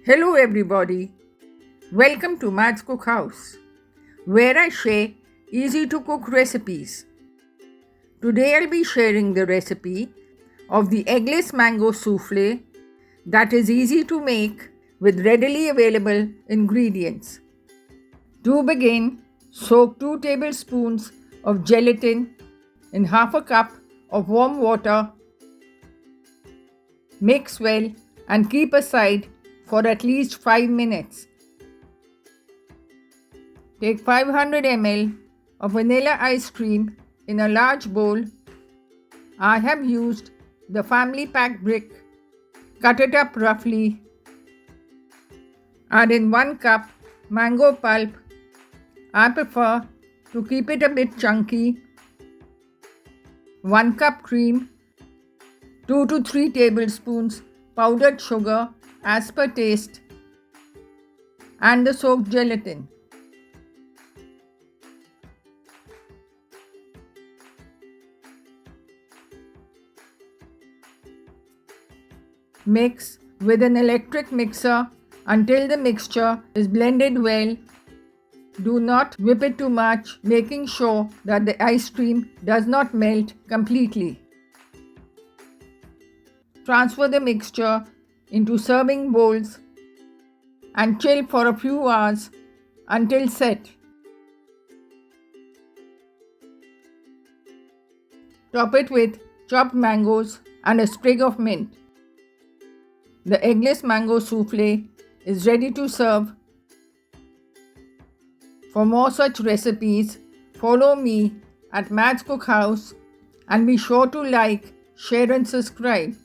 Hello everybody, welcome to Matt's Cookhouse, where I share easy to cook recipes. Today I'll be sharing the recipe of the Eggless Mango Souffle that is easy to make with readily available ingredients. To begin, soak 2 tablespoons of gelatin in half a cup of warm water. Mix well and keep aside for at least 5 minutes. Take 500 ml of vanilla ice cream in a large bowl. I have used the family pack brick. Cut it up roughly. Add in 1 cup mango pulp. I prefer to keep it a bit chunky. 1 cup cream. 2 to 3 tablespoons powdered sugar as per taste. And the soaked gelatin. Mix with an electric mixer until the mixture is blended well. Do not whip it too much, making sure that the ice cream does not melt completely. Transfer the mixture into serving bowls and chill for a few hours until set. Top it with chopped mangoes and a sprig of mint. The Eggless Mango Souffle is ready to serve. For more such recipes, follow me at Matt's Cookhouse and be sure to like, share and subscribe.